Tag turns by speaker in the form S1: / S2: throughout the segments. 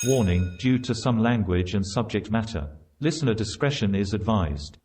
S1: Warning, due to some language and subject matter, listener discretion is advised.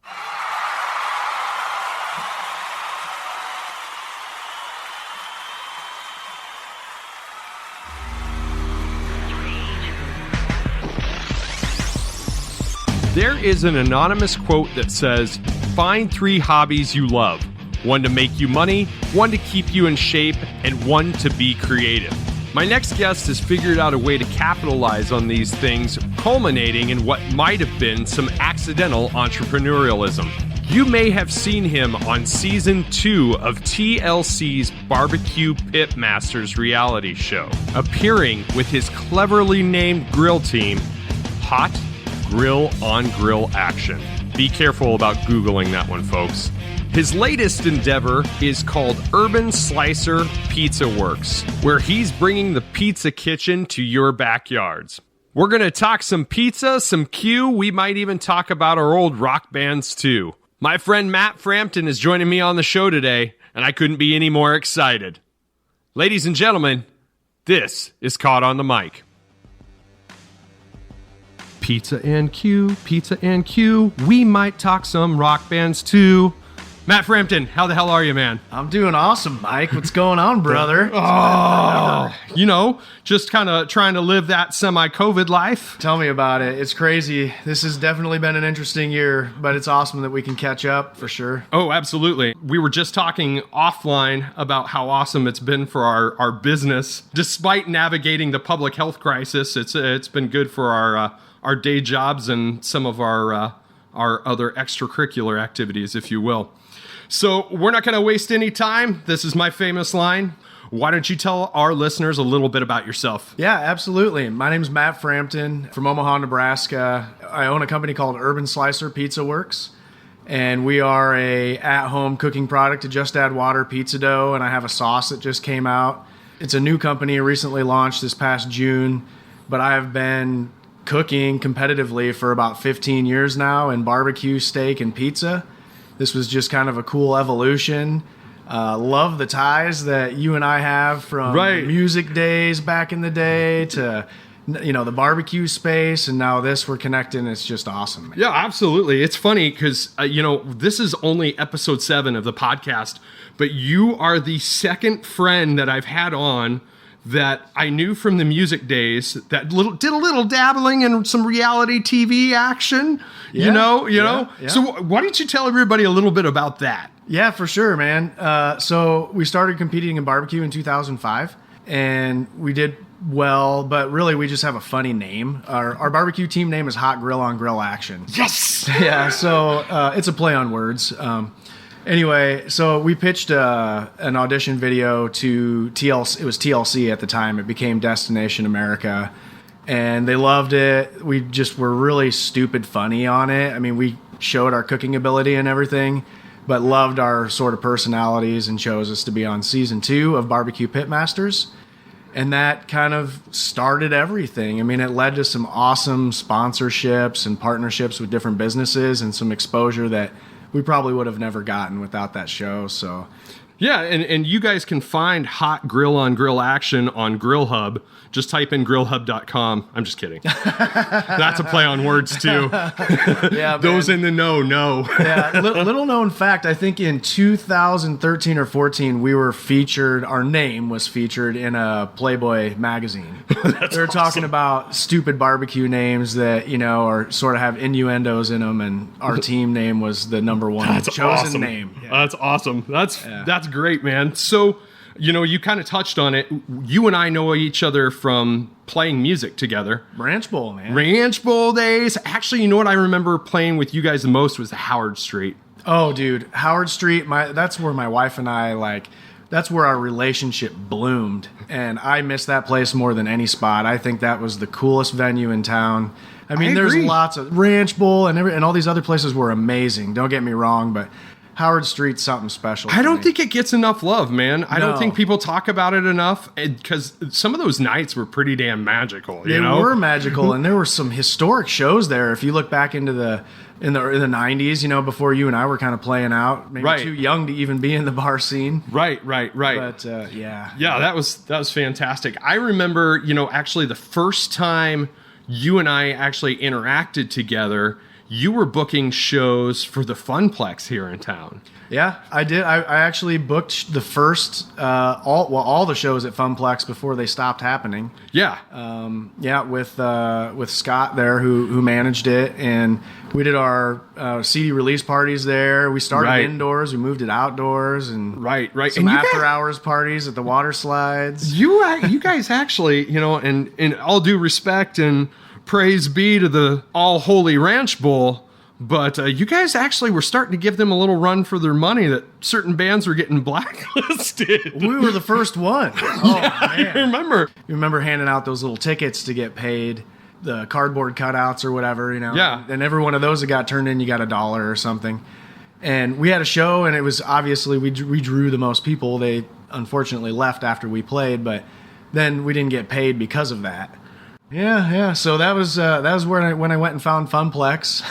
S2: There is an anonymous quote that says, "Find 3 hobbies you love. One to make you money, one to keep you in shape, and one to be creative." My next guest has figured out a way to capitalize on these things, culminating in what might have been some accidental entrepreneurialism. You may have seen him on season 2 of TLC's BBQ Pitmaster's reality show, appearing with his cleverly named grill team, Hot Grill on Grill Action. Be careful about Googling that one, folks. His latest endeavor is called Slicer Pizza Worx, where he's bringing the pizza kitchen to your backyards. We're going to talk some pizza, some Q. We might even talk about our old rock bands, too. My friend Matt Frampton is joining me on the show today, and I couldn't be any more excited. Ladies and gentlemen, this is Caught on the Mic. Pizza and Q, we might talk some rock bands too. Matt Frampton, how the hell are you, man?
S3: I'm doing awesome, Mike. What's going on, brother?
S2: Just kind of trying to live that semi-COVID life.
S3: Tell me about it. It's crazy. This has definitely been an interesting year, but it's awesome that we can catch up for sure.
S2: Oh, absolutely. We were just talking offline about how awesome it's been for our business. Despite navigating the public health crisis, it's been good for our day jobs and some of our other extracurricular activities, if you will. So we're not going to waste any time. This is my famous line. Why don't you tell our listeners a little bit about yourself?
S3: Yeah, absolutely. My name's Matt Frampton from Omaha, Nebraska. I own a company called Slicer Pizza Worx, and we are a at-home cooking product to just add water pizza dough, and I have a sauce that just came out. It's a new company, recently launched this past June, but I have been cooking competitively for about 15 years now in barbecue, steak, and pizza. This was just kind of a cool evolution. Love the ties that you and I have from music days back in the day to, the barbecue space, and now this, we're connecting. It's just awesome, man.
S2: Yeah, absolutely. It's funny because, this is only episode 7 of the podcast, but you are the second friend that I've had on that I knew from the music days that did a little dabbling in some reality TV action, you know.
S3: Yeah.
S2: So why don't you tell everybody a little bit about that?
S3: Yeah, for sure, man. So we started competing in barbecue in 2005, and we did well, but really we just have a funny name. Our barbecue team name is Hot Grill on Grill Action.
S2: Yes!
S3: Yeah, so it's a play on words. Anyway, so we pitched an audition video to TLC. It was TLC at the time. It became Destination America, and they loved it. We just were really stupid funny on it. I mean, we showed our cooking ability and everything, but loved our sort of personalities and chose us to be on season 2 of BBQ Pitmasters. And that kind of started everything. I mean, it led to some awesome sponsorships and partnerships with different businesses and some exposure that we probably would have never gotten without that show. So,
S2: yeah, and you guys can find Hot Grill on Grill Action on Grill Hub. Just type in grillhub.com. I'm just kidding. That's a play on words, too.
S3: Yeah,
S2: those in the know.
S3: Yeah, little known fact, I think in 2013 or 14, we were featured, our name was featured in a Playboy magazine. They were talking about stupid barbecue names that, are sort of have innuendos in them, and our team name was the number one chosen name. Yeah.
S2: That's awesome. That's great, man. So, you kind of touched on it. You and I know each other from playing music together.
S3: Ranch Bowl, man.
S2: Ranch Bowl days. Actually, you know what I remember playing with you guys the most was the Howard Street.
S3: Oh, dude. Howard Street, that's where my wife and I, that's where our relationship bloomed. And I miss that place more than any spot. I think that was the coolest venue in town. I mean, there's lots of Ranch Bowl and all these other places were amazing. Don't get me wrong, but Howard Street's something special.
S2: I don't think it gets enough love, man. I don't think people talk about it enough because some of those nights were pretty damn magical.
S3: They were magical, and there were some historic shows there. If you look back into the 90s, before you and I were kind of playing out, maybe too young to even be in the bar scene.
S2: Right.
S3: But yeah,
S2: that was fantastic. I remember, actually the first time you and I actually interacted together, you were booking shows for the Funplex here in town.
S3: Yeah, I did. I actually booked the first all the shows at Funplex before they stopped happening.
S2: Yeah.
S3: With Scott there who managed it, and we did our CD release parties there. We started indoors, we moved it outdoors, and some after hours parties at the water slides.
S2: You guys actually, and in all due respect and praise be to the All Holy Ranch Bowl, but you guys actually were starting to give them a little run for their money that certain bands were getting blacklisted.
S3: We were the first one.
S2: I remember.
S3: You remember handing out those little tickets to get paid, the cardboard cutouts or whatever,
S2: Yeah.
S3: And every one of those that got turned in, you got $1 or something. And we had a show, and it was obviously we drew the most people. They unfortunately left after we played, but then we didn't get paid because of that. Yeah. So that was when I went and found Funplex.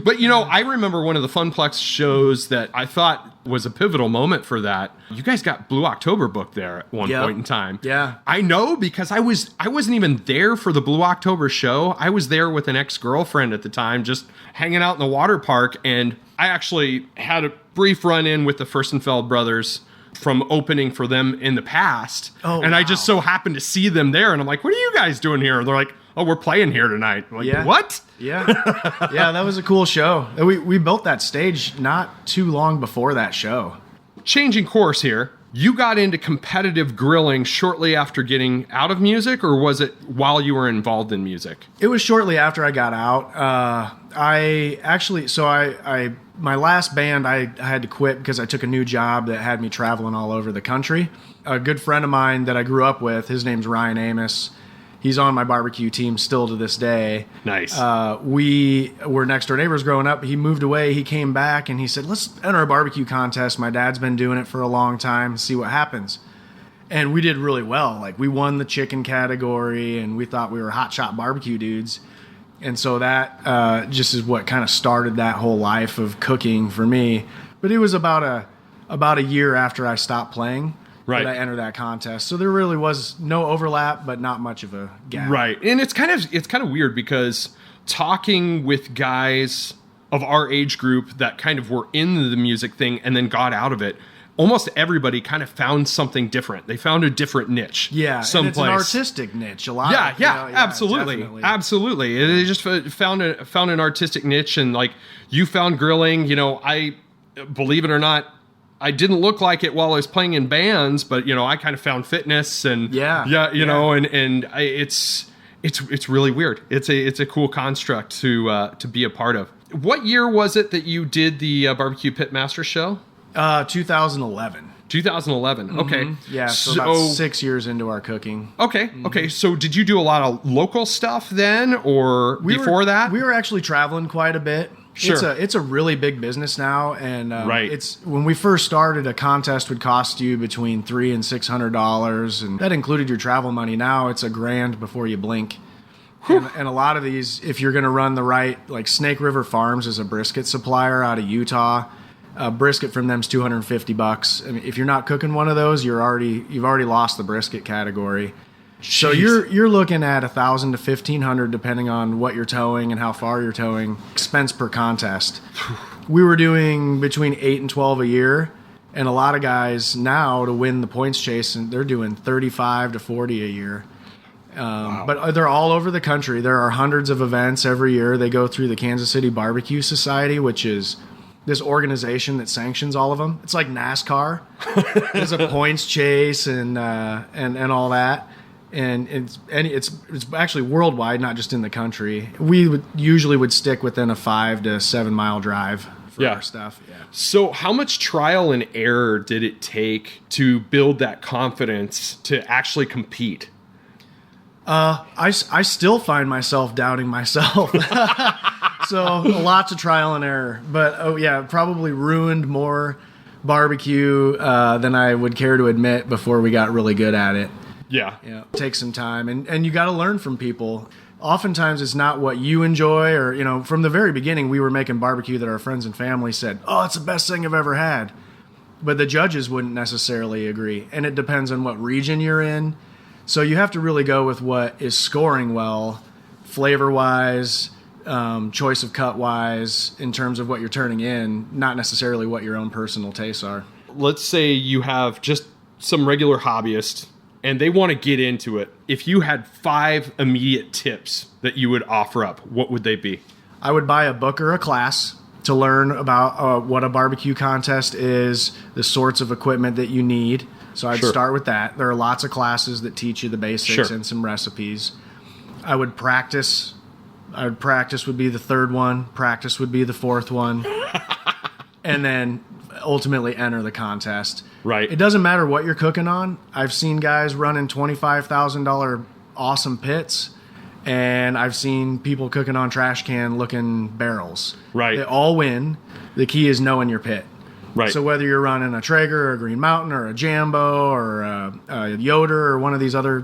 S2: But I remember one of the Funplex shows that I thought was a pivotal moment for that. You guys got Blue October booked there at one point in time.
S3: Yeah.
S2: I know, because I wasn't even there for the Blue October show. I was there with an ex-girlfriend at the time, just hanging out in the water park, and I actually had a brief run-in with the Furstenfeld brothers from opening for them in the past. I just so happened to see them there, and I'm like, what are you guys doing here? And they're like, oh, we're playing here tonight. I'm like, what?
S3: Yeah. That was a cool show. We built that stage not too long before that show.
S2: Changing course here, you got into competitive grilling shortly after getting out of music, or was it while you were involved in music?
S3: It was shortly after I got out. My last band, I had to quit because I took a new job that had me traveling all over the country. A good friend of mine that I grew up with, his name's Ryan Amos. He's on my barbecue team still to this day.
S2: Nice.
S3: We were next door neighbors growing up. He moved away. He came back and he said, let's enter a barbecue contest. My dad's been doing it for a long time. See what happens. And we did really well. Like, we won the chicken category, and we thought we were hot shot barbecue dudes. And so that just is what kind of started that whole life of cooking for me. But it was about a year after I stopped playing that I entered that contest. So there really was no overlap, but not much of a gap.
S2: Right. And it's kind of weird, because talking with guys of our age group that kind of were in the music thing and then got out of it, almost everybody kind of found something different. They found a different niche.
S3: Yeah,
S2: someplace.
S3: And it's an artistic niche.
S2: Absolutely.
S3: Definitely.
S2: Absolutely. They just found an artistic niche, and like, you found grilling. I, believe it or not, I didn't look like it while I was playing in bands, but I kind of found fitness and it's really weird. It's a cool construct to be a part of. What year was it that you did the BBQ Pitmaster show?
S3: 2011.
S2: 2011. Okay.
S3: Mm-hmm. Yeah, so about 6 years into our cooking.
S2: Okay. Mm-hmm. Okay. So did you do a lot of local stuff then, or before that?
S3: We were actually traveling quite a bit.
S2: Sure.
S3: It's a really big business now, and
S2: right.
S3: It's when we first started, a contest would cost you between $300 and $600, and that included your travel money. Now it's $1,000 before you blink. And a lot of these, if you're going to run the right, like Snake River Farms is a brisket supplier out of Utah. A brisket from them's $250. I mean, if you're not cooking one of those, you've already lost the brisket category. Jeez. So you're looking at $1,000 to $1,500 depending on what you're towing and how far you're towing. Expense per contest. We were doing between 8 and 12 a year, and a lot of guys now to win the points chase, and they're doing 35 to 40 a year. Wow. But they're all over the country. There are hundreds of events every year. They go through the Kansas City Barbecue Society, which is this organization that sanctions all of them. It's like NASCAR. There's a points chase and all that, and it's actually worldwide, not just in the country. We usually would stick within a 5 to 7 mile drive for our stuff. Yeah.
S2: So how much trial and error did it take to build that confidence to actually compete?
S3: I still find myself doubting myself. So lots of trial and error, but probably ruined more barbecue than I would care to admit before we got really good at it.
S2: Yeah.
S3: It takes some time, and you got to learn from people. Oftentimes it's not what you enjoy, or, from the very beginning we were making barbecue that our friends and family said, oh, it's the best thing I've ever had. But the judges wouldn't necessarily agree, and it depends on what region you're in. So you have to really go with what is scoring well, flavor-wise, choice of cut-wise, in terms of what you're turning in, not necessarily what your own personal tastes are.
S2: Let's say you have just some regular hobbyists and they want to get into it. If you had 5 immediate tips that you would offer up, what would they be?
S3: I would buy a book or a class to learn about what a barbecue contest is, the sorts of equipment that you need. So I'd start with that. There are lots of classes that teach you the basics and some recipes. I would practice. Practice would be the third one. Practice would be the fourth one. And then ultimately enter the contest.
S2: Right.
S3: It doesn't matter what you're cooking on. I've seen guys running $25,000 awesome pits, and I've seen people cooking on trash can looking barrels.
S2: Right.
S3: They all win. The key is knowing your pit.
S2: Right.
S3: So whether you're running a Traeger or a Green Mountain or a Jambo or a Yoder or one of these other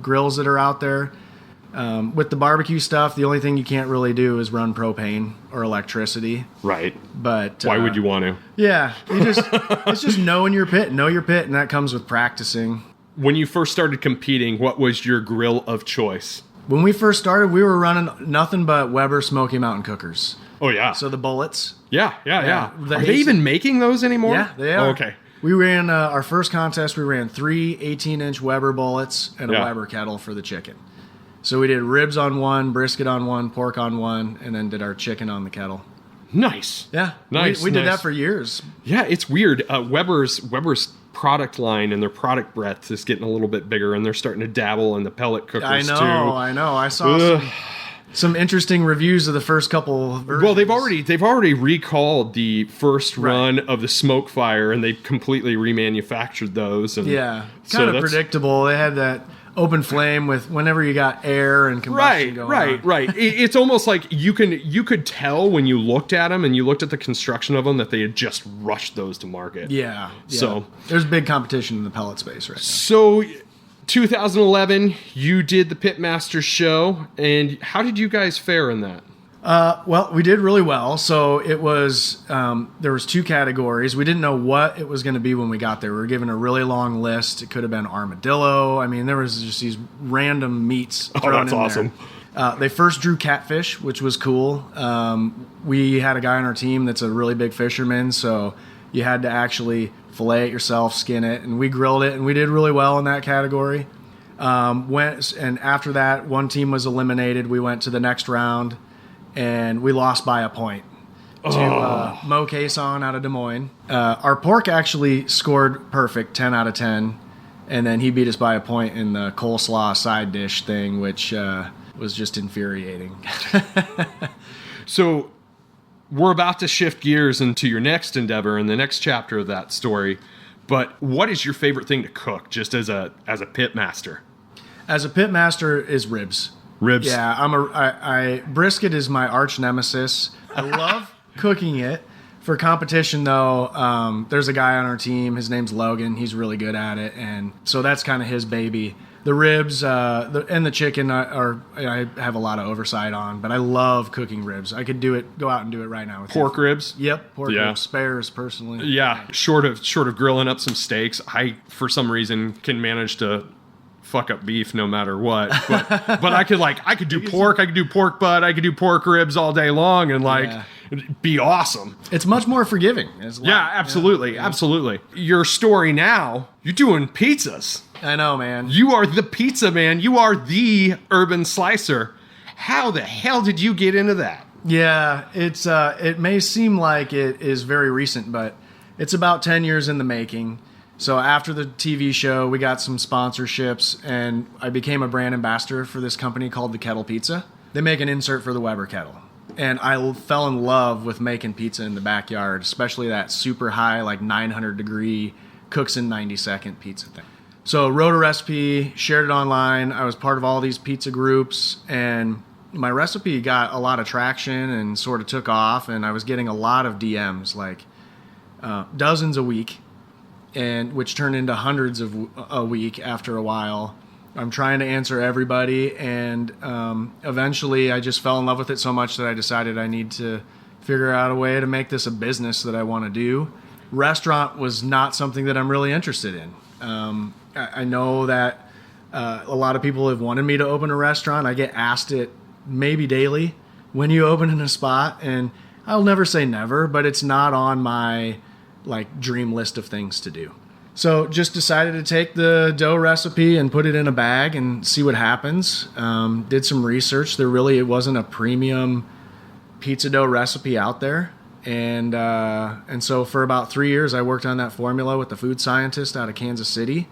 S3: grills that are out there, with the barbecue stuff, the only thing you can't really do is run propane or electricity.
S2: Right.
S3: But
S2: why would you want to?
S3: Yeah, it's just knowing your pit, and that comes with practicing.
S2: When you first started competing, what was your grill of choice?
S3: When we first started, we were running nothing but Weber Smoky Mountain cookers.
S2: Oh yeah.
S3: So the bullets.
S2: Yeah.
S3: The
S2: Are they even making those anymore?
S3: Yeah, they are.
S2: Oh, okay.
S3: We ran our first contest. We ran 3 18-inch Weber bullets and a Weber kettle for the chicken. So we did ribs on one, brisket on one, pork on one, and then did our chicken on the kettle.
S2: Nice.
S3: Yeah.
S2: Nice.
S3: We did that for years.
S2: Yeah, it's weird. Weber's product line and their product breadth is getting a little bit bigger, and they're starting to dabble in the pellet cookers too.
S3: I know. I saw some interesting reviews of the first couple versions.
S2: Well, they've already recalled the first run of the Smoke Fire, and they completely remanufactured those. And
S3: kind of predictable. They had that open flame with whenever you got air and combustion going on.
S2: Right. It's almost like you could tell when you looked at them and you looked at the construction of them that they had just rushed those to market.
S3: Yeah.
S2: So
S3: there's big competition in the pellet space right now.
S2: So 2011, you did the Pitmaster show, and how did you guys fare in that?
S3: Well, we did really well. So it was there was 2 categories. We didn't know what it was going to be when we got there. We were given a really long list. It could have been armadillo. I mean, there was just these random meats thrown in
S2: awesome.
S3: there. They first drew catfish, which was cool. We had a guy on our team that's a really big fisherman, so you had to actually fillet it yourself, skin it, and we grilled it, and we did really well in that category. And after that, one team was eliminated. We went to the next round, and we lost by a point to Mo Cason out of Des Moines. Our pork actually scored perfect, 10 out of 10, and then he beat us by a point in the coleslaw side dish thing, which was just infuriating.
S2: So we're about to shift gears into your next endeavor and the next chapter of that story, but what is your favorite thing to cook, just as a pit master?
S3: As a pit master is ribs.
S2: Ribs.
S3: Yeah, brisket is my arch nemesis. I love cooking it. For competition, though, there's a guy on our team. His name's Logan. He's really good at it, and so that's kind of his baby. The ribs and the chicken I have a lot of oversight on, but I love cooking ribs. I could go out and do it right now.
S2: Pork ribs?
S3: Yep, pork ribs, spares personally.
S2: Yeah, short of grilling up some steaks, I for some reason can manage to fuck up beef no matter what. But I could do pork, I could do pork butt, I could do pork ribs all day long, and it'd be awesome.
S3: It's much more forgiving.
S2: Yeah, absolutely, absolutely. Your story now, you're doing pizzas.
S3: I know, man.
S2: You are the pizza man. You are the urban slicer. How the hell did you get into that?
S3: Yeah, it may seem like it is very recent, but it's about 10 years in the making. So after the TV show, we got some sponsorships, and I became a brand ambassador for this company called the Kettle Pizza. They make an insert for the Weber kettle. And I fell in love with making pizza in the backyard, especially that super high, 900-degree, cooks in 90-second pizza thing. So wrote a recipe, shared it online. I was part of all these pizza groups, and my recipe got a lot of traction and sort of took off, and I was getting a lot of DMs, dozens a week, and which turned into hundreds a week after a while. I'm trying to answer everybody, and eventually I just fell in love with it so much that I decided I need to figure out a way to make this a business that I want to do. Restaurant was not something that I'm really interested in. I know that A lot of people have wanted me to open a restaurant. I get asked it maybe daily, when you open in a spot, and I'll never say never, but it's not on my like dream list of things to do. So just decided to take the dough recipe and put it in a bag and see what happens. Did some research. It wasn't a premium pizza dough recipe out there. And so for about 3 years, I worked on that formula with the food scientist out of Kansas City.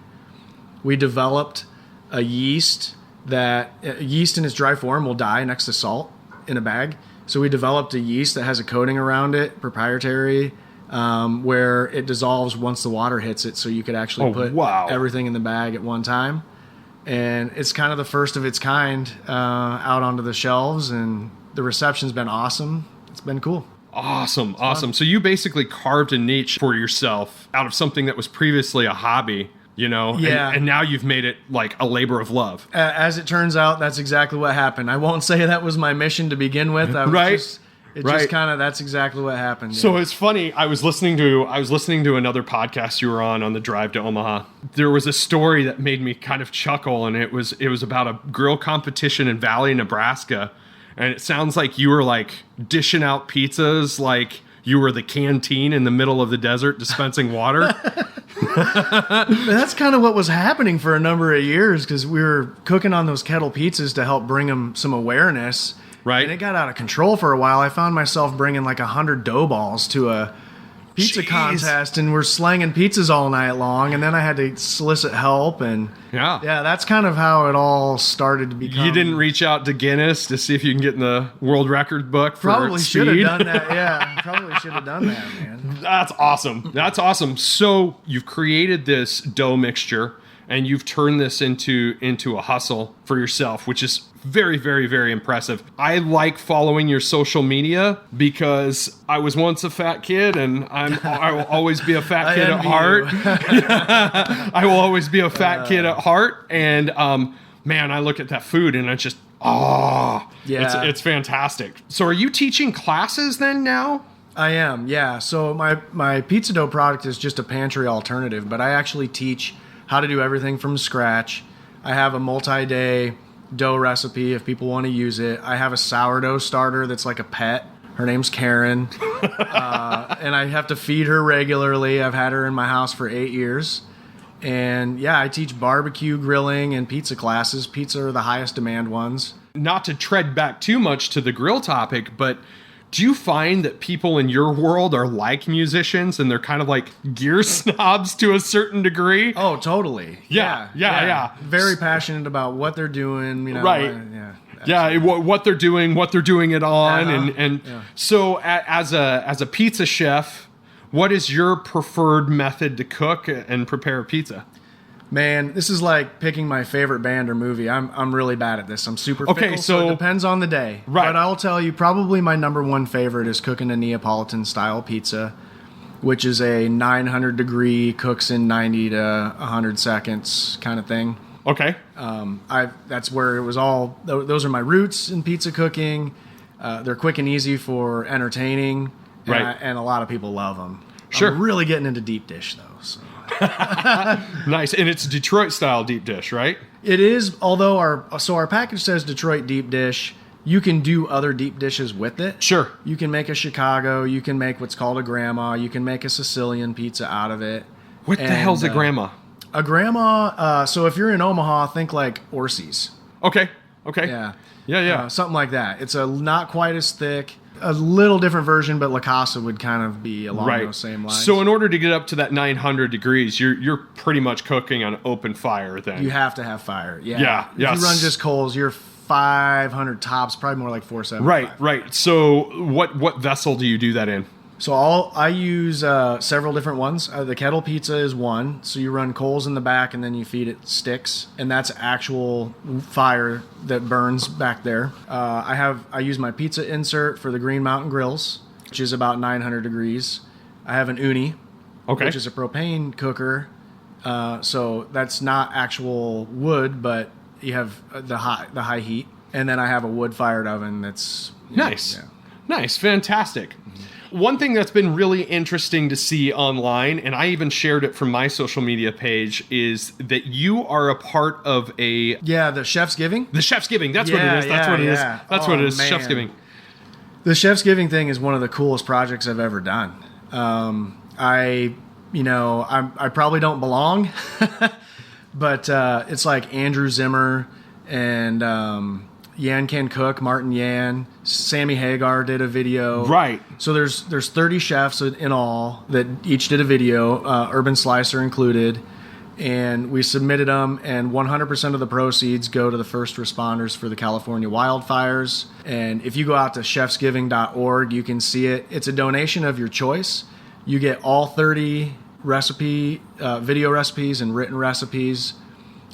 S3: We developed a yeast in its dry form will die next to salt in a bag. So we developed a yeast that has a coating around it, proprietary, where it dissolves once the water hits it. So you could actually put everything in the bag at one time. And it's kind of the first of its kind out onto the shelves, and the reception's been awesome. It's been cool.
S2: Awesome. So you basically carved a niche for yourself out of something that was previously a hobby,
S3: Yeah.
S2: And now you've made it like a labor of love.
S3: As it turns out, that's exactly what happened. I won't say that was my mission to begin with. Just kind of, that's exactly what happened.
S2: So it's funny. I was listening to another podcast you were on the drive to Omaha. There was a story that made me kind of chuckle, and it was about a grill competition in Valley, Nebraska. And it sounds like you were like dishing out pizzas, like you were the canteen in the middle of the desert dispensing water.
S3: That's kind of what was happening for a number of years, because we were cooking on those kettle pizzas to help bring them some awareness.
S2: Right.
S3: And it got out of control for a while. I found myself bringing like 100 dough balls to a pizza contest, and we're slanging pizzas all night long, and then I had to solicit help, and yeah, that's kind of how it all started to become.
S2: You didn't reach out to Guinness to see if you can get in the world record book for
S3: Probably
S2: speed?
S3: Should have done that. Yeah, probably should have done that, man.
S2: That's awesome. So you've created this dough mixture, and you've turned this into a hustle for yourself, which is very, very, very impressive. I like following your social media because I was once a fat kid, and I will always be a fat kid at heart. I will always be a fat kid at heart. And man, I look at that food and I just it's fantastic. So are you teaching classes then now?
S3: I am, yeah. So my pizza dough product is just a pantry alternative, but I actually teach how to do everything from scratch. I have a multi-day dough recipe if people want to use it. I have a sourdough starter that's like a pet. Her name's Karen. And I have to feed her regularly. I've had her in my house for 8 years. And yeah, I teach barbecue, grilling, and pizza classes. Pizza are the highest demand ones.
S2: Not to tread back too much to the grill topic, but do you find that people in your world are like musicians and they're kind of like gear snobs to a certain degree?
S3: Oh, totally.
S2: Yeah.
S3: Very passionate about what they're doing,
S2: Right. What they're doing it on, So as a pizza chef, what is your preferred method to cook and prepare a pizza?
S3: Man, this is like picking my favorite band or movie. I'm really bad at this. I'm super fickle, so it depends on the day.
S2: Right.
S3: But I'll tell you, probably my number one favorite is cooking a Neapolitan-style pizza, which is a 900-degree, cooks in 90 to 100 seconds kind of thing.
S2: Okay.
S3: That's where it was all. Those are my roots in pizza cooking. They're quick and easy for entertaining,
S2: right?
S3: And a lot of people love them.
S2: Sure.
S3: I'm really getting into deep dish though. So.
S2: Nice, and it's Detroit style deep dish, right?
S3: It is. Although our package says Detroit deep dish. You can do other deep dishes with it.
S2: Sure.
S3: You can make a Chicago. You can make what's called a grandma. You can make a Sicilian pizza out of it.
S2: What the hell's a grandma?
S3: A grandma. So if you're in Omaha, think like Orsi's.
S2: Okay.
S3: Yeah. Something like that. It's not quite as thick. A little different version, but La Casa would kind of be along those same lines.
S2: So in order to get up to that 900 degrees, you're pretty much cooking on open fire then.
S3: You have to have fire.
S2: Yeah.
S3: If you run just coals, you're 500 tops, probably more like 475.
S2: Right. So what vessel do you do that in?
S3: So I use several different ones. The kettle pizza is one. So you run coals in the back and then you feed it sticks, and that's actual fire that burns back there. I use my pizza insert for the Green Mountain grills, which is about 900 degrees. I have an uni, which is a propane cooker. So that's not actual wood, but you have the high heat. And then I have a wood fired oven that's
S2: nice, fantastic. one thing that's been really interesting to see online, and I even shared it from my social media page, is that you are a part of the
S3: Chef's Giving.
S2: The Chef's Giving. That's what it is. That's what it is. That's what it is. Man. Chef's Giving.
S3: The Chef's Giving thing is one of the coolest projects I've ever done. I probably don't belong, but it's like Andrew Zimmer and Yan Can Cook, Martin Yan, Sammy Hagar did a video.
S2: Right.
S3: So there's 30 chefs in all that each did a video, Urban Slicer included, and we submitted them, and 100% of the proceeds go to the first responders for the California wildfires. And if you go out to chefsgiving.org, you can see it. It's a donation of your choice. You get all 30 video recipes and written recipes.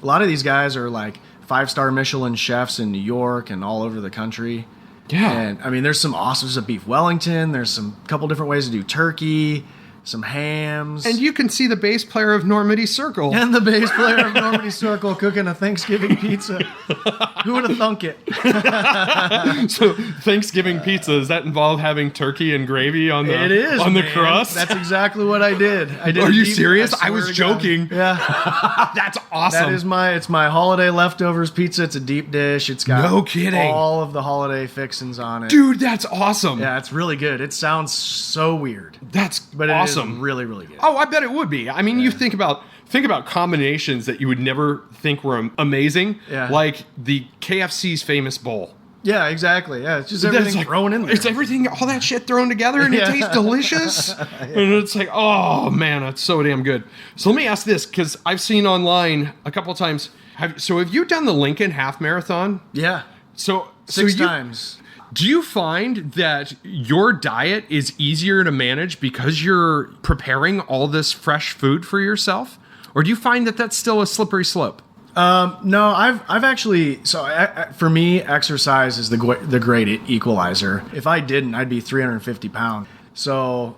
S3: A lot of these guys are like 5-star Michelin chefs in New York and all over the country.
S2: Yeah.
S3: And I mean, there's some awesome of beef Wellington. There's some couple different ways to do turkey, some hams.
S2: And you can see the bass player of Normandy Circle.
S3: And the bass player of Normandy Circle cooking a Thanksgiving pizza. Who would have thunk it?
S2: So Thanksgiving pizza, does that involve having turkey and gravy on the crust?
S3: That's exactly what I did.
S2: Are you serious? I was joking.
S3: God. Yeah.
S2: That's awesome.
S3: It's my holiday leftovers pizza. It's a deep dish. It's got
S2: no kidding.
S3: all of the holiday fixings on it.
S2: Dude, that's awesome.
S3: Yeah, it's really good. It sounds so weird.
S2: But
S3: Awesome.
S2: It is
S3: really, really good.
S2: Oh, I bet it would be. I mean, you think about combinations that you would never think were amazing, like the KFC's famous bowl.
S3: Yeah, exactly. Yeah, it's just everything thrown in there.
S2: It's everything, all that shit thrown together, and it tastes delicious. And it's like, oh man, that's so damn good. So let me ask this, because I've seen online a couple of times. Have you done the Lincoln Half Marathon?
S3: Yeah.
S2: So
S3: 6 times.
S2: Do you find that your diet is easier to manage because you're preparing all this fresh food for yourself? Or do you find that that's still a slippery slope?
S3: No, I've actually, for me, exercise is the great equalizer. If I didn't, I'd be 350 pounds. So,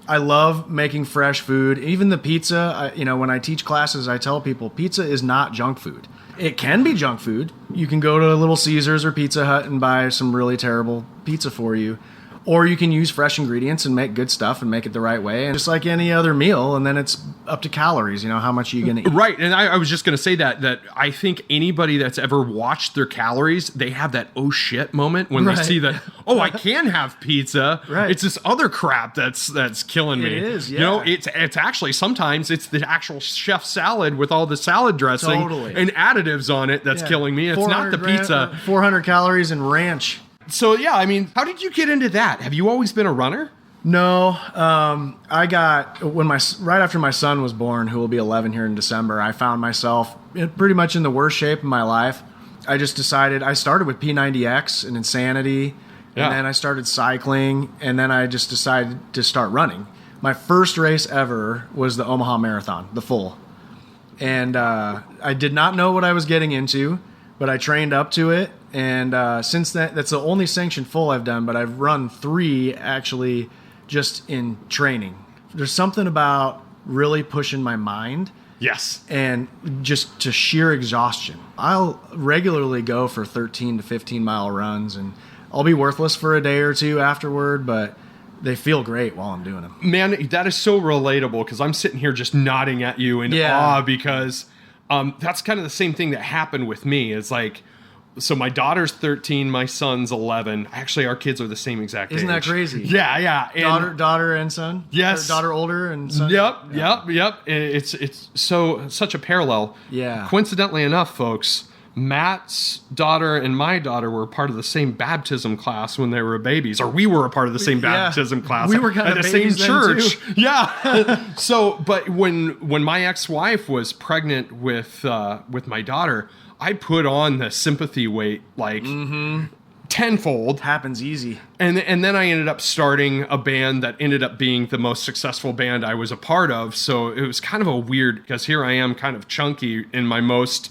S3: I love making fresh food. Even the pizza, when I teach classes, I tell people pizza is not junk food. It can be junk food. You can go to Little Caesars or Pizza Hut and buy some really terrible pizza for you. Or you can use fresh ingredients and make good stuff and make it the right way. And just like any other meal, and then it's up to calories, how much are you going to eat?
S2: Right. And I was just going to say that I think anybody that's ever watched their calories, they have that oh shit moment when they see that, oh, I can have pizza.
S3: Right.
S2: It's this other crap that's killing me.
S3: It is, yeah.
S2: It's actually, sometimes it's the actual chef salad with all the salad dressing and additives on it that's killing me. It's not the pizza.
S3: 400 calories and ranch.
S2: So, yeah, I mean, how did you get into that? Have you always been a runner?
S3: No. I got, right after my son was born, who will be 11 here in December, I found myself pretty much in the worst shape of my life. I just decided, I started with P90X and Insanity, and then I started cycling, and then I just decided to start running. My first race ever was the Omaha Marathon, the full. And I did not know what I was getting into, but I trained up to it. And since that's the only sanctioned full I've done, but I've run 3 actually just in training. There's something about really pushing my mind.
S2: Yes.
S3: And just to sheer exhaustion. I'll regularly go for 13 to 15 mile runs, and I'll be worthless for a day or two afterward, but they feel great while I'm doing them.
S2: Man, that is so relatable, because I'm sitting here just nodding at you in awe, because that's kind of the same thing that happened with me. It's like, so my daughter's 13, my son's 11. Actually, our kids are the same exact age.
S3: Isn't that crazy?
S2: Yeah.
S3: And daughter and son?
S2: Yes.
S3: Or daughter older and son?
S2: Yep. It's such a parallel.
S3: Yeah.
S2: Coincidentally enough, folks, Matt's daughter and my daughter were part of the same baptism class when they were babies, or we were a part of the same baptism class.
S3: We were kind
S2: at
S3: of
S2: the same church.
S3: Too.
S2: Yeah. So, but when my ex-wife was pregnant with my daughter, I put on the sympathy weight like tenfold.
S3: Happens easy.
S2: And then I ended up starting a band that ended up being the most successful band I was a part of. So it was kind of a weird, because here I am kind of chunky in my most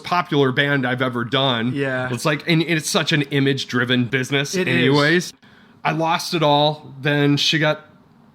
S2: popular band I've ever done.
S3: Yeah.
S2: It's like, and it's such an image-driven business
S3: it
S2: anyways.
S3: Is.
S2: I lost it all. Then she got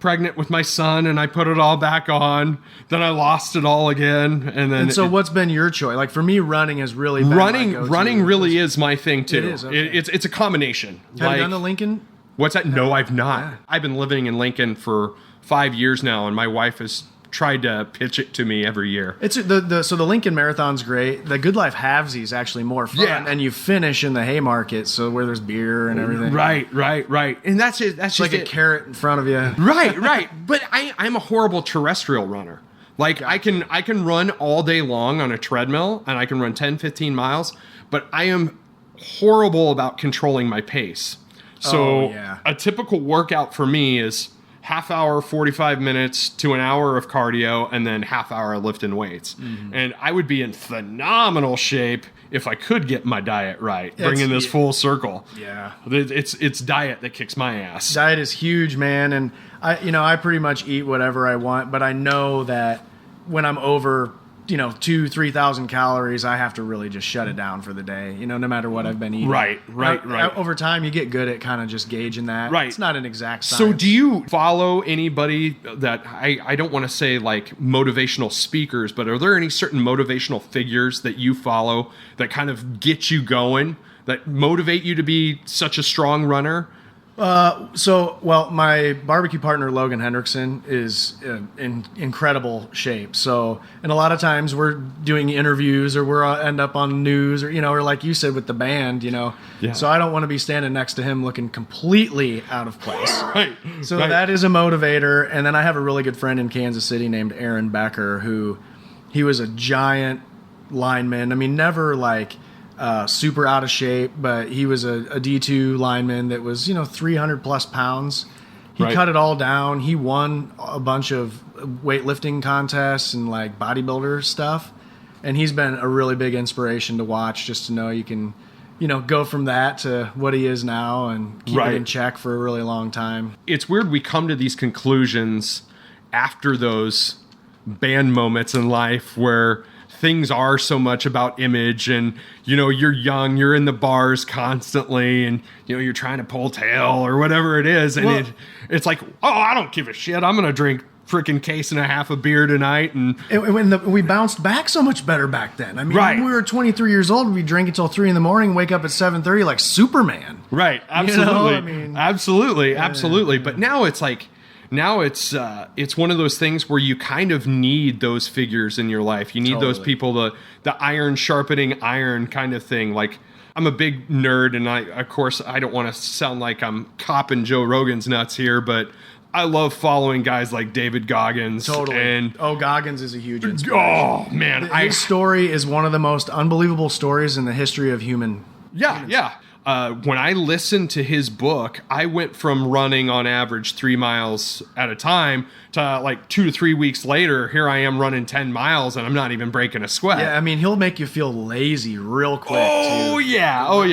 S2: pregnant with my son, and I put it all back on. Then I lost it all again, and
S3: so what's been your choice? Like for me, running has really been
S2: running really is my thing too.
S3: It is. Okay.
S2: It's a combination.
S3: Have you done the Lincoln?
S2: What's that? No, I've not. I've been living in Lincoln for 5 years now, and my wife has tried to pitch it to me every year.
S3: It's so the Lincoln Marathon's great. The Good Life Halvesy is actually more fun, and you finish in the Haymarket, so where there's beer and everything.
S2: Right. And that's it. That's
S3: like
S2: just
S3: a carrot in front of you.
S2: Right. But I'm a horrible terrestrial runner. Like I can run all day long on a treadmill, and I can run 10, 15 miles, but I am horrible about controlling my pace. So a typical workout for me is half hour, 45 minutes to an hour of cardio, and then half hour of lifting weights. Mm-hmm. And I would be in phenomenal shape if I could get my diet right, bringing this full circle. Yeah. It's diet that kicks my ass.
S3: Diet is huge, man. And I pretty much eat whatever I want, but I know that when I'm over 2,000-3,000 calories, I have to really just shut it down for the day, no matter what I've been eating.
S2: Right.
S3: Over time, you get good at kind of just gauging that.
S2: Right.
S3: It's not an exact science.
S2: So do you follow anybody that, I don't want to say like motivational speakers, but are there any certain motivational figures that you follow that kind of get you going, that motivate you to be such a strong runner?
S3: My barbecue partner, Logan Hendrickson, is in incredible shape. So, and a lot of times we're doing interviews or we're end up on news or like you said with the band, Yeah. So I don't want to be standing next to him looking completely out of place.
S2: Right.
S3: So that is a motivator. And then I have a really good friend in Kansas City named Aaron Becker, he was a giant lineman. I mean, never like super out of shape, but he was a D2 lineman that was 300 plus pounds. He cut it all down. He won a bunch of weightlifting contests and like bodybuilder stuff, and he's been a really big inspiration to watch, just to know you can go from that to what he is now and keep it in check for a really long time.
S2: It's weird we come to these conclusions after those band moments in life where things are so much about image, and you're young, you're in the bars constantly, and you're trying to pull tail or whatever it is, and it's like, oh, I don't give a shit, I'm gonna drink freaking case and a half of beer tonight, and
S3: we bounced back so much better back then. I mean, when we were 23 years old, we'd drink until 3 a.m, wake up at 7:30 like Superman.
S2: Right, absolutely. Absolutely. But now it's like, it's one of those things where you kind of need those figures in your life. You need those people, the iron sharpening iron kind of thing. Like, I'm a big nerd, and I don't want to sound like I'm copping Joe Rogan's nuts here, but I love following guys like David Goggins.
S3: Totally.
S2: And
S3: Goggins is a huge inspiration.
S2: Oh man,
S3: his story is one of the most unbelievable stories in the history of humans.
S2: Yeah. When I listened to his book, I went from running on average 3 miles at a time to like 2 to 3 weeks later, here I am running 10 miles and I'm not even breaking a sweat.
S3: Yeah, I mean, he'll make you feel lazy real quick.
S2: Oh, yeah.
S3: What he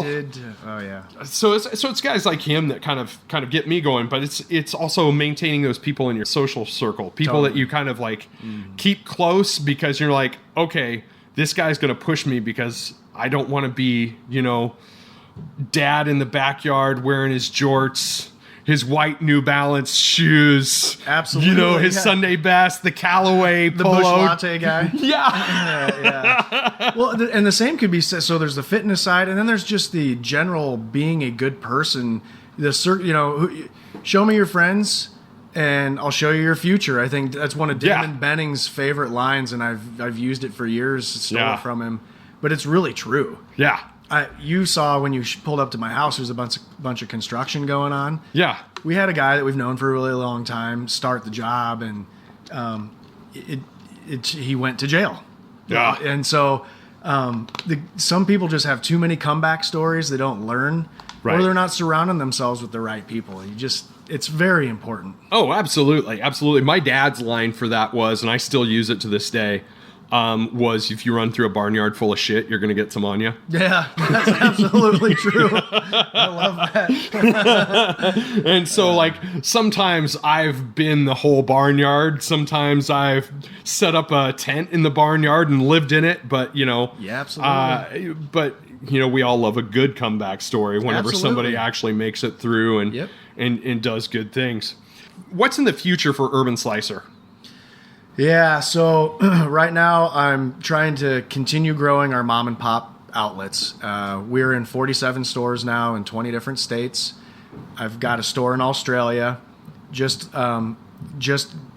S3: did. Oh, yeah.
S2: So it's guys like him that kind of get me going, but it's also maintaining those people in your social circle, people that you kind of like keep close, because you're like, okay, this guy's going to push me because I don't want to be, dad in the backyard wearing his jorts, his white New Balance shoes.
S3: Absolutely.
S2: His Sunday best, the Callaway
S3: the
S2: polo.
S3: Bush Latte guy.
S2: Yeah.
S3: Well, and the same could be said. So there's the fitness side, and then there's just the general being a good person. Show me your friends, and I'll show you your future. I think that's one of Damon Benning's favorite lines, and I've used it for years. Stole it from him, but it's really true.
S2: Yeah.
S3: You saw when you pulled up to my house, there's a bunch of construction going on.
S2: Yeah.
S3: We had a guy that we've known for a really long time start the job, and he went to jail.
S2: Yeah.
S3: And so some people just have too many comeback stories. They don't learn, or they're not surrounding themselves with the right people. It's very important.
S2: Oh, absolutely. Absolutely. My dad's line for that was, and I still use it to this day, was if you run through a barnyard full of shit, you're going to get some on you.
S3: Yeah, that's absolutely true. I love that.
S2: And so, like, sometimes I've been the whole barnyard. Sometimes I've set up a tent in the barnyard and lived in it. But,
S3: Yeah, absolutely.
S2: We all love a good comeback story whenever somebody actually makes it through and does good things. What's in the future for Urban Slicer?
S3: Yeah, so right now I'm trying to continue growing our mom and pop outlets. We're in 47 stores now in 20 different states. I've got a store in Australia. Just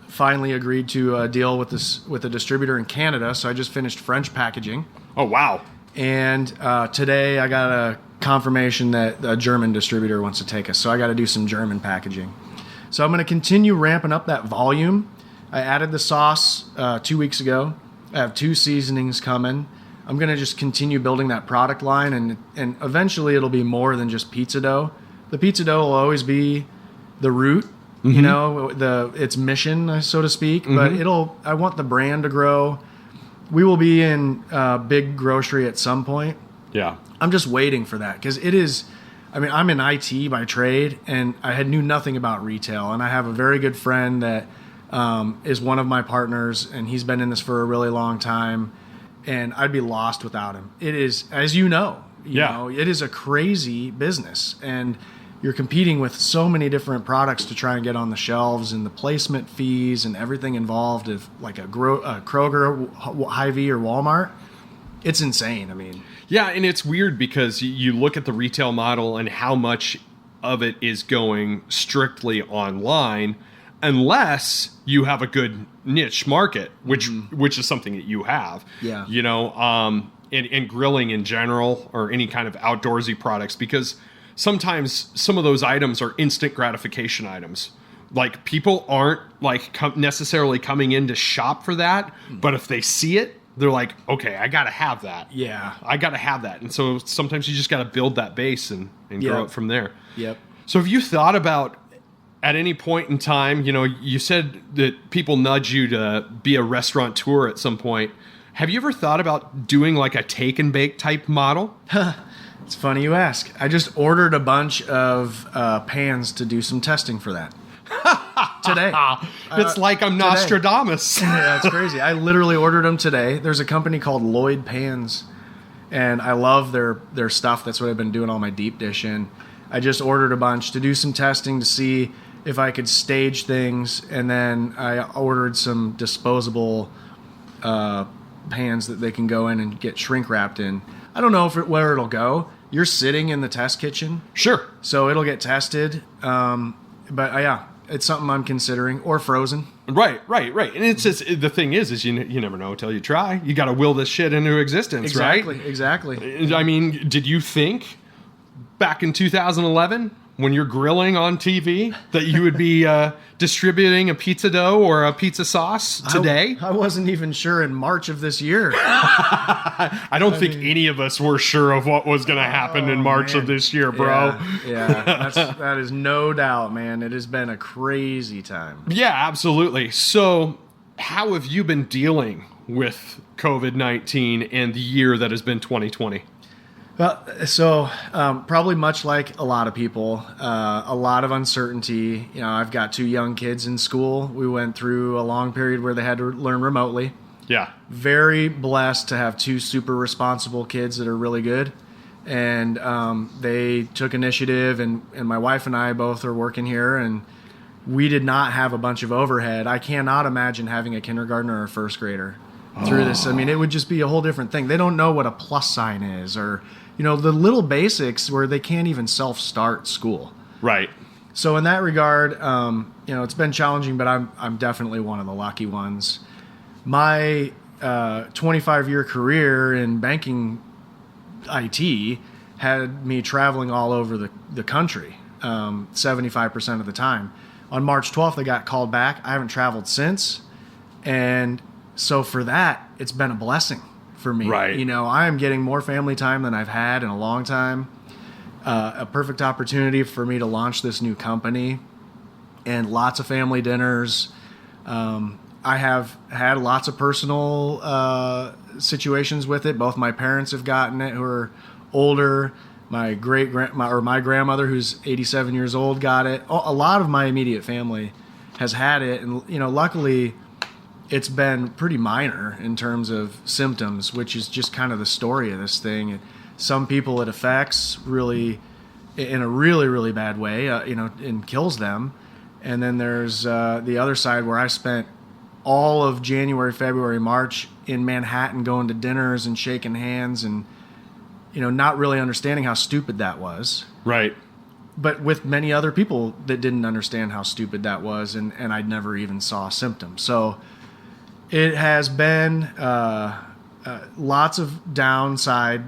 S3: finally agreed to a deal with a distributor in Canada. So I just finished French packaging.
S2: Oh, wow.
S3: And today I got a confirmation that a German distributor wants to take us. So I got to do some German packaging. So I'm going to continue ramping up that volume. I added the sauce 2 weeks ago. I have 2 seasonings coming. I'm going to just continue building that product line, and eventually it'll be more than just pizza dough. The pizza dough will always be the root, you know, its mission, so to speak, but I want the brand to grow. We will be in big grocery at some point.
S2: Yeah.
S3: I'm just waiting for that because it is, I mean, I'm in IT by trade, and I knew nothing about retail, and I have a very good friend that is one of my partners, and he's been in this for a really long time, and I'd be lost without him. It is, as you know, it is a crazy business, and you're competing with so many different products to try and get on the shelves, and the placement fees and everything involved, of like a Kroger, Hy-Vee, or Walmart. It's insane. I mean,
S2: yeah, and it's weird because you look at the retail model and how much of it is going strictly online, unless you have a good niche market, which is something that you have.
S3: Yeah.
S2: You know, and grilling in general, or any kind of outdoorsy products, because sometimes some of those items are instant gratification items. Like, people aren't like necessarily coming in to shop for that, but if they see it, they're like, okay, I got to have that.
S3: Yeah.
S2: I got to have that. And so sometimes you just got to build that base and grow it from there.
S3: Yep.
S2: So have you thought about, at any point in time, you know, you said that people nudge you to be a restaurateur at some point. Have you ever thought about doing like a take and bake type model?
S3: It's funny you ask. I just ordered a bunch of pans to do some testing for that today.
S2: It's like I'm Nostradamus.
S3: Yeah, it's crazy. I literally ordered them today. There's a company called Lloyd Pans, and I love their stuff. That's what I've been doing all my deep dish in. I just ordered a bunch to do some testing to see if I could stage things, and then I ordered some disposable pans that they can go in and get shrink wrapped in. I don't know where it'll go. You're sitting in the test kitchen.
S2: Sure.
S3: So it'll get tested. But yeah, it's something I'm considering. Or frozen.
S2: Right. And it's just, the thing is you never know until you try. You got to will this shit into existence, right?
S3: Exactly.
S2: I mean, did you think back in 2011, when you're grilling on TV, that you would be distributing a pizza dough or a pizza sauce today?
S3: I wasn't even sure in March of this year.
S2: I don't think any of us were sure of what was going to happen in March of this year, bro.
S3: Yeah. That is no doubt, man. It has been a crazy time.
S2: Yeah, absolutely. So how have you been dealing with COVID-19 and the year that has been 2020?
S3: So probably much like a lot of people, a lot of uncertainty. You know, I've got 2 young kids in school. We went through a long period where they had to learn remotely.
S2: Yeah.
S3: Very blessed to have 2 super responsible kids that are really good. And they took initiative, and my wife and I both are working here, and we did not have a bunch of overhead. I cannot imagine having a kindergartner or a first grader through this. I mean, it would just be a whole different thing. They don't know what a plus sign is, or, you know, the little basics where they can't even self-start school.
S2: Right.
S3: So in that regard, you know, it's been challenging, but I'm definitely one of the lucky ones. My 25-year career in banking IT had me traveling all over the country 75% of the time. On March 12th, I got called back. I haven't traveled since. And so for that, it's been a blessing for me.
S2: Right.
S3: You know, I am getting more family time than I've had in a long time. A perfect opportunity for me to launch this new company, and lots of family dinners. I have had lots of personal situations with it. Both my parents have gotten it, who are older. My grandmother, who's 87 years old, got it. A lot of my immediate family has had it, and you know, luckily, it's been pretty minor in terms of symptoms, which is just kind of the story of this thing. Some people it affects really in a really, really bad way, you know, and kills them. And then there's the other side where I spent all of January, February, March in Manhattan going to dinners and shaking hands and, you know, not really understanding how stupid that was.
S2: Right.
S3: but with many other people that didn't understand how stupid that was, and I never even saw symptoms. So it has been lots of downside,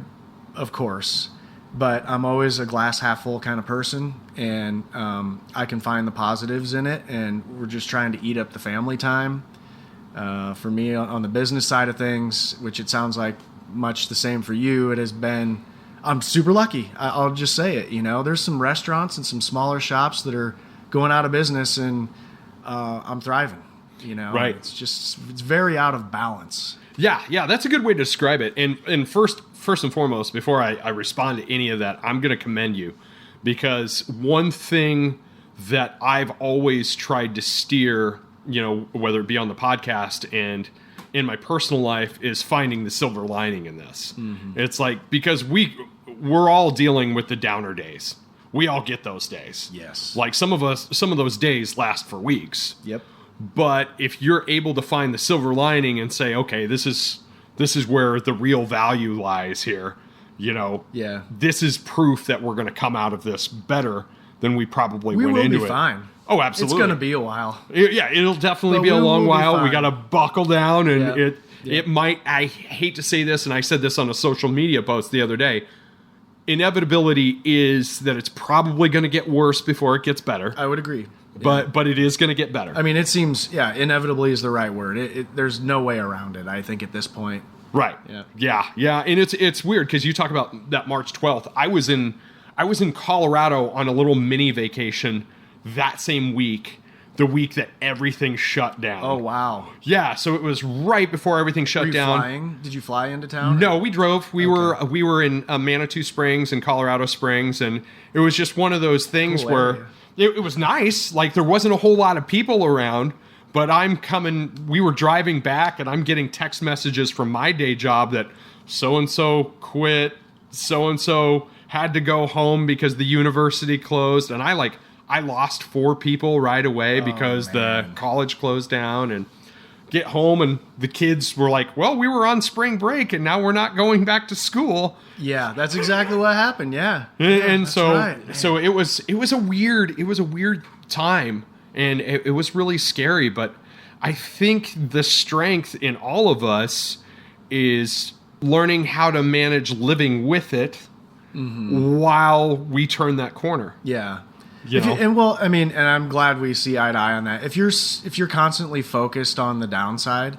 S3: of course, but I'm always a glass half full kind of person, and I can find the positives in it, and we're just trying to eat up the family time. For me, on the business side of things, which it sounds like much the same for you, it has been, I'm super lucky. I'll just say it. There's some restaurants and some smaller shops that are going out of business, and I'm thriving.
S2: Right.
S3: It's very out of balance.
S2: Yeah, that's a good way to describe it. And first and foremost, before I respond to any of that, I'm going to commend you, because one thing that I've always tried to steer, whether it be on the podcast and in my personal life, is finding the silver lining in this. Mm-hmm. It's like, because we're all dealing with the downer days. We all get those days.
S3: Yes.
S2: Like some of those days last for weeks.
S3: Yep.
S2: But if you're able to find the silver lining and say, okay, this is where the real value lies here,
S3: Yeah.
S2: This is proof that we're going to come out of this better than we probably went into it.
S3: We will be fine.
S2: Oh, absolutely.
S3: It's going to be a while.
S2: Yeah, it'll definitely be a long while. We got to buckle down, and it might, I hate to say this, and I said this on a social media post the other day, inevitability is that it's probably going to get worse before it gets better.
S3: I would agree.
S2: But it is going to get better.
S3: I mean, it seems, inevitably is the right word. There's no way around it, I think, at this point.
S2: Right. Yeah. And it's weird because you talk about that March 12th. I was in Colorado on a little mini vacation that same week, the week that everything shut down.
S3: Oh, wow.
S2: Yeah, so it was right before everything shut down.
S3: Flying? Did you fly into town?
S2: No, we drove. We were in Manitou Springs and Colorado Springs, and it was just one of those things where it was nice. Like, there wasn't a whole lot of people around, but we were driving back, and I'm getting text messages from my day job that so-and-so quit, so-and-so had to go home because the university closed, and I lost 4 people right away because the college closed down, and get home and the kids were like, well, we were on spring break and now we're not going back to school.
S3: Yeah, that's exactly what happened. Yeah.
S2: And so it was a weird time, and it was really scary, but I think the strength in all of us is learning how to manage living with it while we turn that corner.
S3: Yeah. And I'm glad we see eye to eye on that. If you're constantly focused on the downside,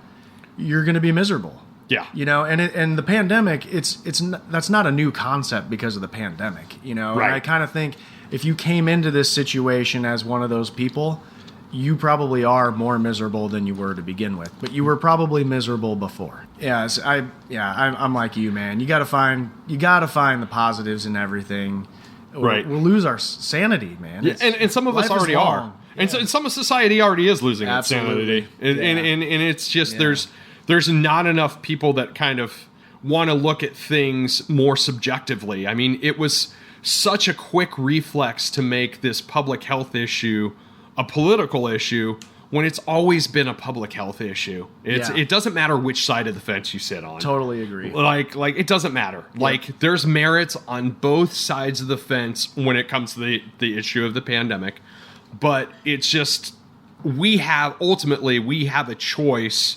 S3: you're going to be miserable.
S2: Yeah.
S3: And the pandemic, that's not a new concept because of the pandemic, Right. And I kind of think if you came into this situation as one of those people, you probably are more miserable than you were to begin with, but you were probably miserable before. Yes. I'm like you, man. You got to find the positives in everything.
S2: Right.
S3: We'll lose our sanity, man.
S2: Yeah. And some of us already are. Yeah. And some of society already is losing its sanity. And it's just there's not enough people that kind of want to look at things more subjectively. I mean, it was such a quick reflex to make this public health issue a political issue when it's always been a public health issue. It doesn't matter which side of the fence you sit on.
S3: Totally agree.
S2: Like it doesn't matter. Yep. Like, there's merits on both sides of the fence when it comes to the issue of the pandemic. But it's just, we have a choice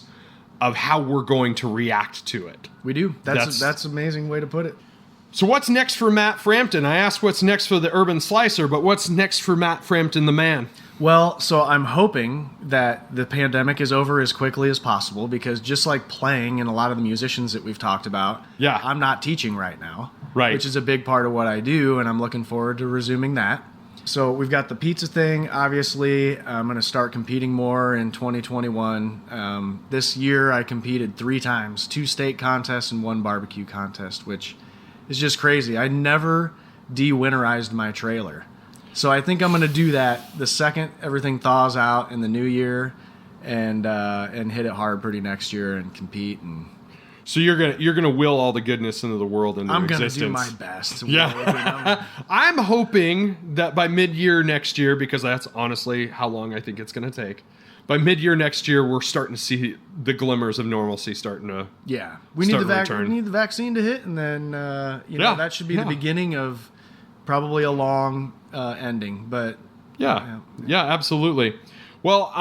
S2: of how we're going to react to it.
S3: We do. That's an amazing way to put it.
S2: So what's next for Matt Frampton? I asked what's next for the Urban Slicer, but what's next for Matt Frampton, the man?
S3: Well, so I'm hoping that the pandemic is over as quickly as possible, because just like playing and a lot of the musicians that we've talked about, I'm not teaching right now, which is a big part of what I do, and I'm looking forward to resuming that. So we've got the pizza thing, obviously. I'm going to start competing more in 2021. This year I competed 3 times, 2 state contests and 1 barbecue contest, which is just crazy. I never de-winterized my trailer. So I think I'm going to do that the second everything thaws out in the new year, and hit it hard pretty next year and compete. And
S2: so you're gonna will all the goodness into the world into existence.
S3: I'm going to do my best.
S2: Yeah. I'm hoping that by mid-year next year, because that's honestly how long I think it's going to take. By mid-year next year, we're starting to see the glimmers of normalcy starting to
S3: we need the vaccine to hit, and then that should be the beginning of probably a long ending. But
S2: yeah, absolutely. Well,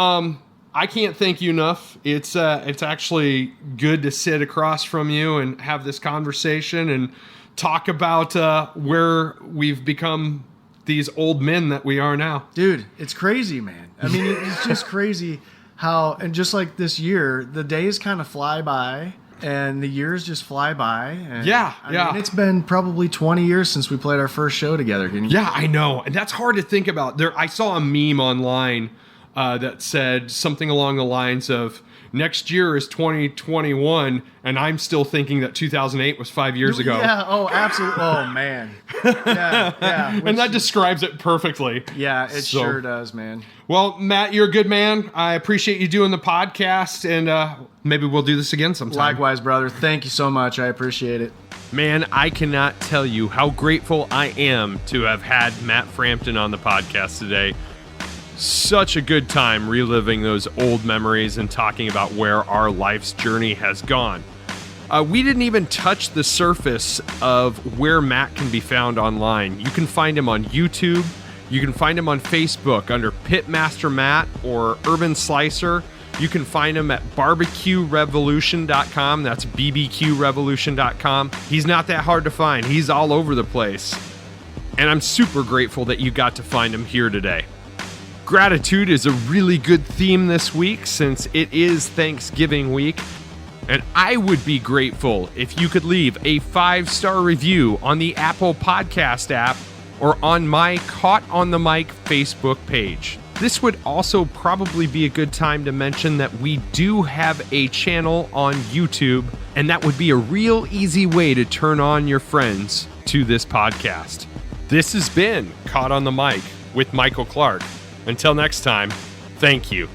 S2: I can't thank you enough. It's actually good to sit across from you and have this conversation and talk about where we've become these old men that we are now.
S3: Dude, it's crazy, man. I mean, it's just crazy how, and just like this year, the days kind of fly by and the years just fly by. And I mean, it's been probably 20 years since we played our first show together.
S2: Yeah, I know. And that's hard to think about. I saw a meme online that said something along the lines of, next year is 2021, and I'm still thinking that 2008 was 5 years ago.
S3: Yeah, oh, absolutely. Oh, man. Yeah.
S2: And that describes it perfectly.
S3: Yeah, it sure does, man.
S2: Well, Matt, you're a good man. I appreciate you doing the podcast, and maybe we'll do this again sometime.
S3: Likewise, brother. Thank you so much. I appreciate it.
S2: Man, I cannot tell you how grateful I am to have had Matt Frampton on the podcast today. Such a good time reliving those old memories and talking about where our life's journey has gone. We didn't even touch the surface of where Matt can be found online. You can find him on YouTube. You can find him on Facebook under Pitmaster Matt or Urban Slicer. You can find him at BBQRevolution.com. That's BBQRevolution.com. He's not that hard to find. He's all over the place. And I'm super grateful that you got to find him here today. Gratitude is a really good theme this week since it is Thanksgiving week. And I would be grateful if you could leave a 5-star review on the Apple Podcast app or on my Caught on the Mic Facebook page. This would also probably be a good time to mention that we do have a channel on YouTube, and that would be a real easy way to turn on your friends to this podcast. This has been Caught on the Mic with Michael Clark. Until next time, thank you.